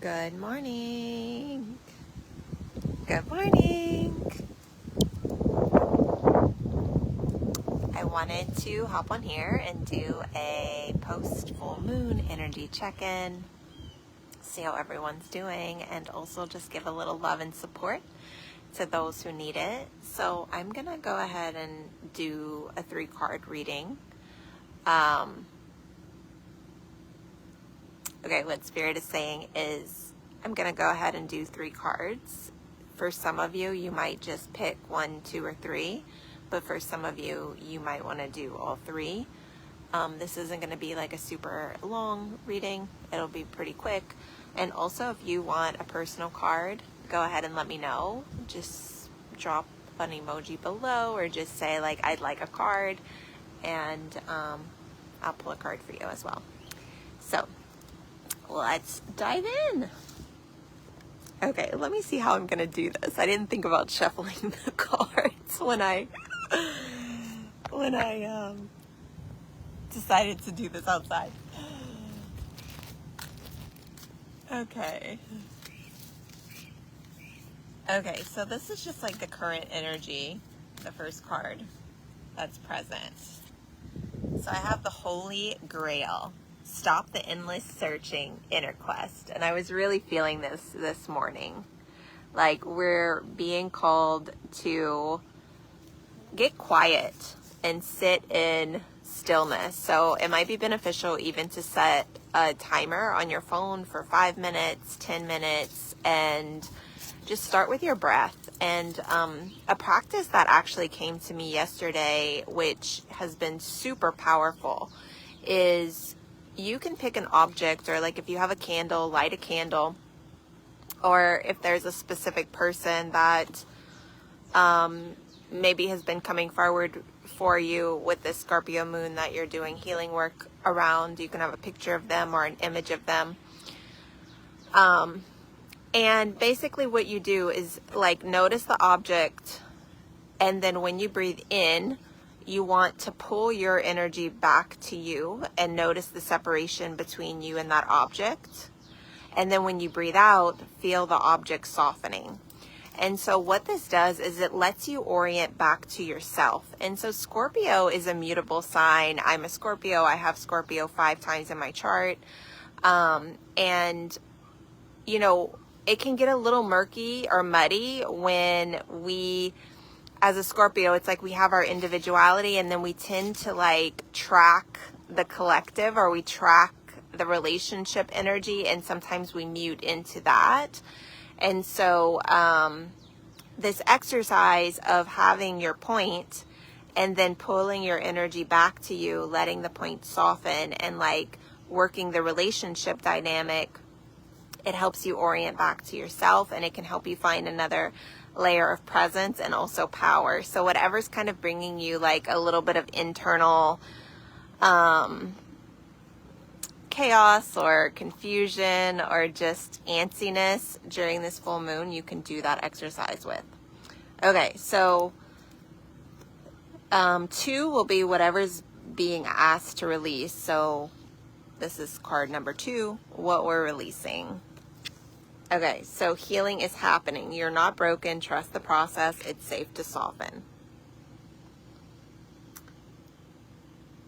Good morning. Good morning. I wanted to hop on here and do a post full moon energy check-in, see how everyone's doing, and also just give a little love and support to those who need it. So I'm gonna go ahead and do a 3-card reading. Okay, what Spirit is saying is I'm going to go ahead and do 3 cards. For some of you, you might just pick 1, 2, or 3. But for some of you, you might want to do all 3. This isn't going to be like a super long reading. It'll be pretty quick. And also, if you want a personal card, go ahead and let me know. Just drop an emoji below or just say, like, I'd like a card. And I'll pull a card for you as well. So let's dive in. Okay, let me see how I'm gonna do this. I didn't think about shuffling the cards when I decided to do this outside. Okay, so this is just like the current energy, the first card that's present. So I have the Holy Grail. Stop the endless searching, inner quest. And I was really feeling this morning. Like, we're being called to get quiet and sit in stillness. So it might be beneficial even to set a timer on your phone for 5 minutes, 10 minutes, and just start with your breath. And a practice that actually came to me yesterday, which has been super powerful, is you can pick an object, or like if you have a candle, light a candle, or if there's a specific person that maybe has been coming forward for you with this Scorpio moon that you're doing healing work around, you can have a picture of them or an image of them. And basically what you do is like notice the object, and then when you breathe in, you want to pull your energy back to you and notice the separation between you and that object. And then when you breathe out, feel the object softening. And so what this does is it lets you orient back to yourself. And so Scorpio is a mutable sign. I'm a Scorpio. I have Scorpio 5 times in my chart. And, you know, it can get a little murky or muddy when we, as a Scorpio, it's like we have our individuality and then we tend to like track the collective, or we track the relationship energy, and sometimes we mute into that. And so this exercise of having your point and then pulling your energy back to you, letting the point soften, and like working the relationship dynamic, it helps you orient back to yourself, and it can help you find another layer of presence and also power. So whatever's kind of bringing you like a little bit of internal chaos or confusion or just antsiness during this full moon, you can do that exercise with. Okay, so 2 will be whatever's being asked to release. So this is card number 2, what we're releasing. Okay, so healing is happening. You're not broken. Trust the process. It's safe to soften.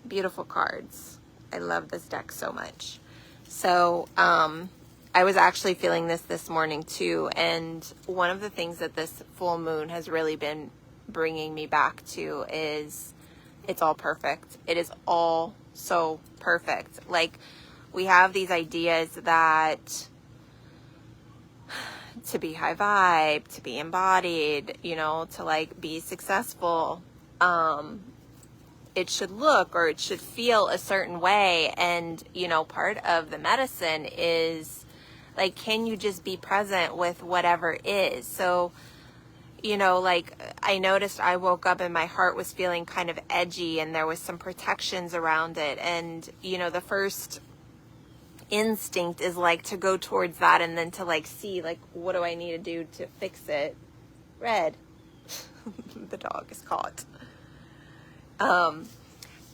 Beautiful cards. I love this deck so much. So I was actually feeling this morning too. And one of the things that this full moon has really been bringing me back to is it's all perfect. It is all so perfect. Like, we have these ideas that to be high vibe, to be embodied, you know, to like be successful, it should look or it should feel a certain way. And, you know, part of the medicine is like, can you just be present with whatever is? So, you know, like I noticed I woke up and my heart was feeling kind of edgy and there was some protections around it. And, you know, the first instinct is like to go towards that and then to like see like, what do I need to do to fix it? Red. The dog is caught.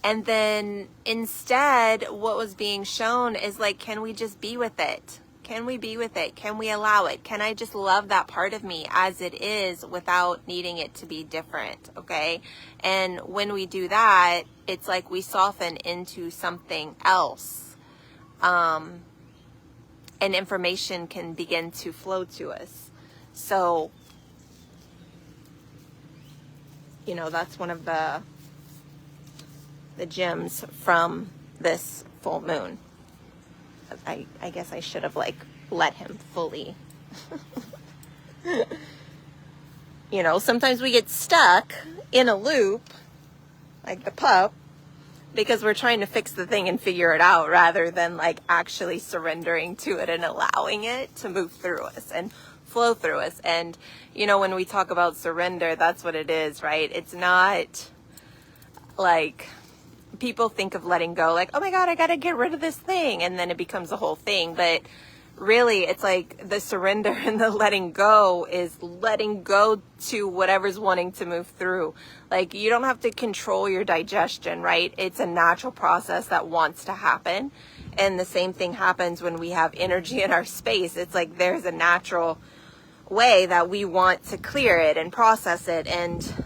And then instead what was being shown is like, can we just be with it? Can we be with it? Can we allow it? Can I just love that part of me as it is without needing it to be different? Okay. And when we do that, it's like we soften into something else. And information can begin to flow to us. So, you know, that's one of the gems from this full moon. I guess I should have like let him fully. You know, sometimes we get stuck in a loop, like the pup, because we're trying to fix the thing and figure it out rather than like actually surrendering to it and allowing it to move through us and flow through us. And, you know, when we talk about surrender, that's what it is, right? It's not like, people think of letting go like, oh my God, I got to get rid of this thing. And then it becomes a whole thing. But really, it's like the surrender and the letting go is letting go to whatever's wanting to move through. Like, you don't have to control your digestion, right? It's a natural process that wants to happen. And the same thing happens when we have energy in our space. It's like there's a natural way that we want to clear it and process it. And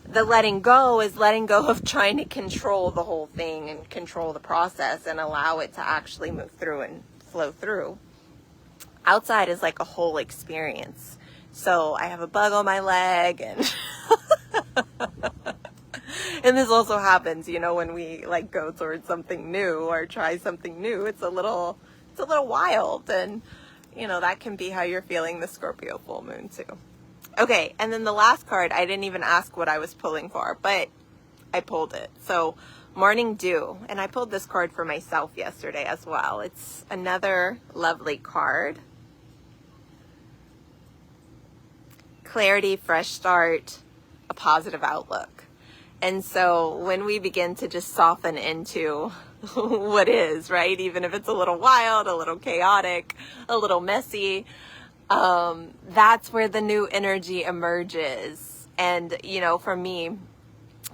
the letting go is letting go of trying to control the whole thing and control the process and allow it to actually move through and flow through. Outside is like a whole experience. So I have a bug on my leg, and and this also happens, you know, when we like go towards something new or try something new. It's a little wild, and you know, that can be how you're feeling the Scorpio full moon too. Okay, and then the last card, I didn't even ask what I was pulling for, but I pulled it. So, Morning Dew. And I pulled this card for myself yesterday as well. It's another lovely card. Clarity, fresh start, a positive outlook. And so, when we begin to just soften into what is, right? Even if it's a little wild, a little chaotic, a little messy, that's where the new energy emerges. And, you know, for me,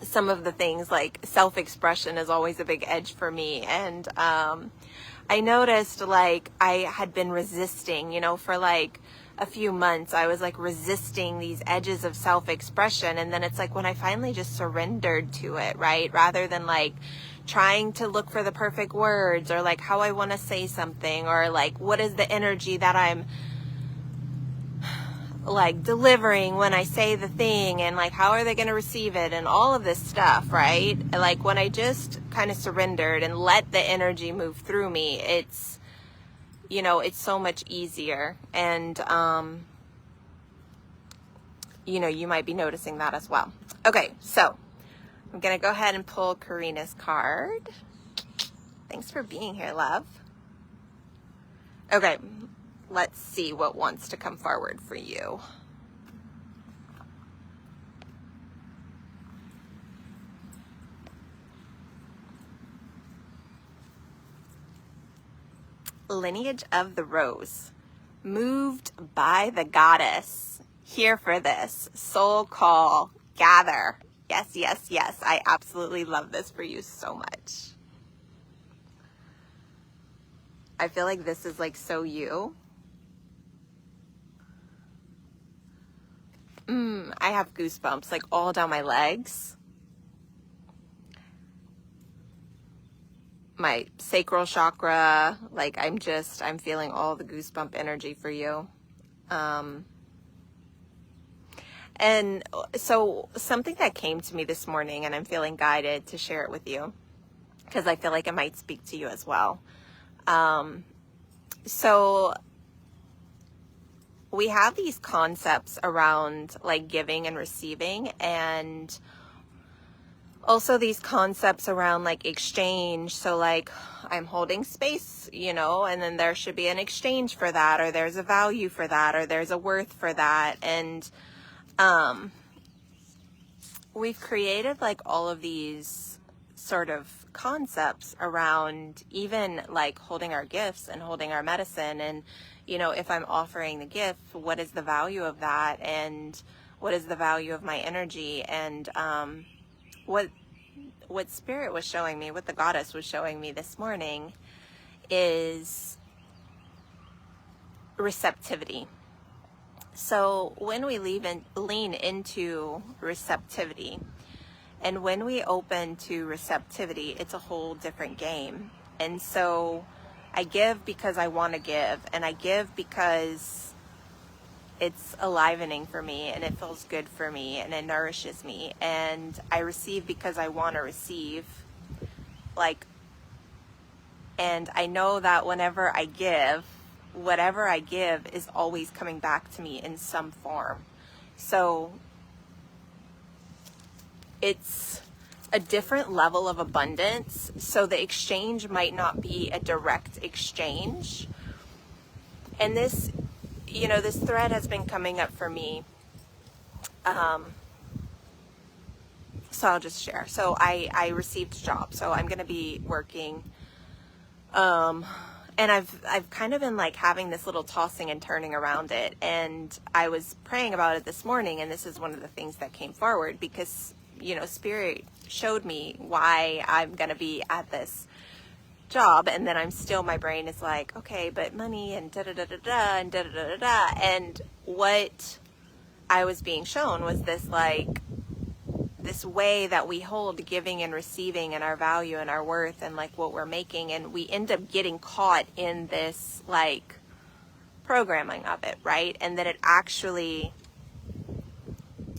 some of the things like self-expression is always a big edge for me. And, I noticed like I had been resisting, you know, for like a few months, I was like resisting these edges of self-expression. And then it's like when I finally just surrendered to it, right? Rather than like trying to look for the perfect words or like how I want to say something or like what is the energy that I'm like delivering when I say the thing, and like how are they going to receive it and all of this stuff, right? Like when I just kind of surrendered and let the energy move through me, it's, you know, it's so much easier. And you know, you might be noticing that as well. Okay, so I'm going to go ahead and pull Karina's card. Thanks for being here, love. Okay, let's see what wants to come forward for you. Lineage of the Rose. Moved by the goddess. Here for this. Soul call. Gather. Yes, yes, yes. I absolutely love this for you so much. I feel like this is like so you. I have goosebumps like all down my legs. My sacral chakra, like I'm feeling all the goosebump energy for you. And so something that came to me this morning, and I'm feeling guided to share it with you because I feel like it might speak to you as well. So we have these concepts around like giving and receiving, and also these concepts around like exchange. So like I'm holding space, you know, and then there should be an exchange for that, or there's a value for that, or there's a worth for that. And we've created like all of these sort of concepts around even like holding our gifts and holding our medicine. And, you know, if I'm offering the gift, what is the value of that? And what is the value of my energy? And what Spirit was showing me, what the goddess was showing me this morning is receptivity. So when we lean into receptivity, and when we open to receptivity, it's a whole different game. And so I give because I want to give, and I give because it's enlivening for me, and it feels good for me, and it nourishes me. And I receive because I want to receive. And I know that whenever I give, whatever I give is always coming back to me in some form. So it's a different level of abundance. So the exchange might not be a direct exchange. And this, this thread has been coming up for me. So I'll just share. So I received a job. So I'm going to be working. And I've kind of been like having this little tossing and turning around it. And I was praying about it this morning. And this is one of the things that came forward because, Spirit showed me why I'm going to be at this job. And then my brain is like, okay, but money and da-da-da-da-da and da-da-da-da-da. And what I was being shown was this way that we hold giving and receiving and our value and our worth and like what we're making. And we end up getting caught in this like programming of it, right? And that it actually,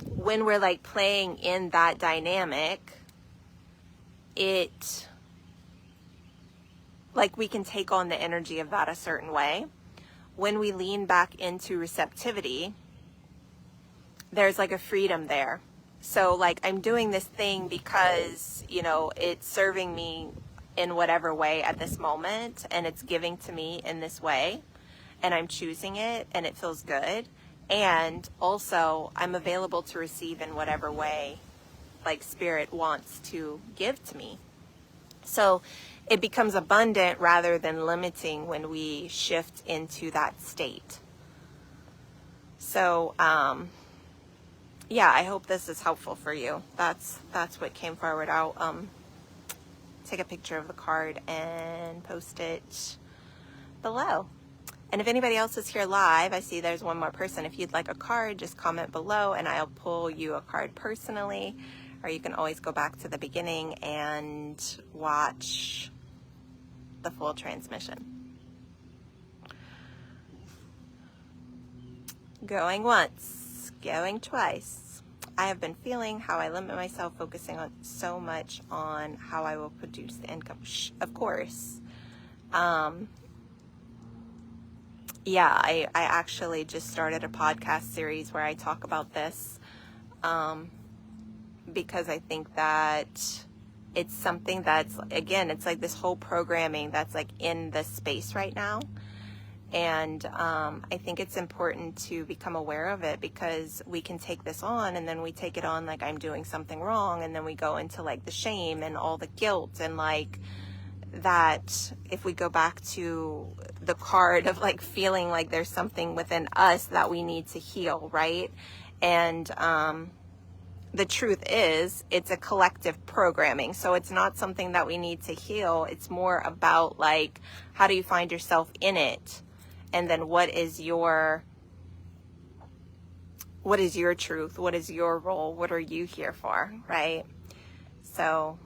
when we're like playing in that dynamic, it like we can take on the energy of that a certain way. When we lean back into receptivity, there's like a freedom there. So like I'm doing this thing because, it's serving me in whatever way at this moment, and it's giving to me in this way, and I'm choosing it, and it feels good. And also I'm available to receive in whatever way like Spirit wants to give to me. So it becomes abundant rather than limiting when we shift into that state. So, yeah, I hope this is helpful for you. That's what came forward. I'll take a picture of the card and post it below. And if anybody else is here live, I see there's one more person. If you'd like a card, just comment below and I'll pull you a card personally. Or you can always go back to the beginning and watch the full transmission. Going once, going twice. I have been feeling how I limit myself, focusing on so much on how I will produce the income. Of course. Yeah, I actually just started a podcast series where I talk about this, because I think that it's something that's, again, it's like this whole programming that's like in this space right now. And I think it's important to become aware of it, because we can take this on and then we take it on like I'm doing something wrong, and then we go into like the shame and all the guilt, and like that if we go back to the card of like feeling like there's something within us that we need to heal, right? And the truth is it's a collective programming, so it's not something that we need to heal. It's more about like, how do you find yourself in it? And then what is your truth? What is your role? What are you here for, right? So,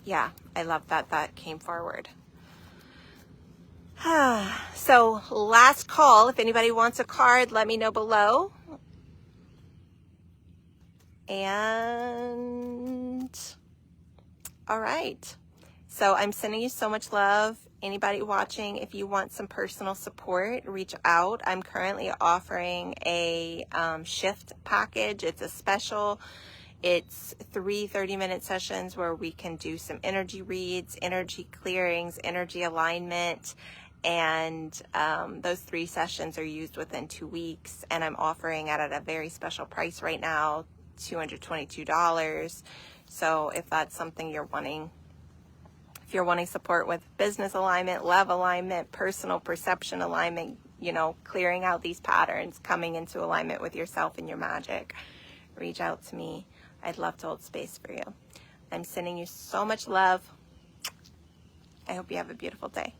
yeah, I love that came forward. So last call, if anybody wants a card, let me know below. And all right. So I'm sending you so much love. Anybody watching, if you want some personal support, reach out. I'm currently offering a shift package. It's a special. It's 3 30-minute sessions where we can do some energy reads, energy clearings, energy alignment. And those 3 sessions are used within 2 weeks. And I'm offering it at a very special price right now, $222. So if that's something you're wanting, if you're wanting support with business alignment, love alignment, personal perception alignment, clearing out these patterns, coming into alignment with yourself and your magic, reach out to me. I'd love to hold space for you. I'm sending you so much love. I hope you have a beautiful day.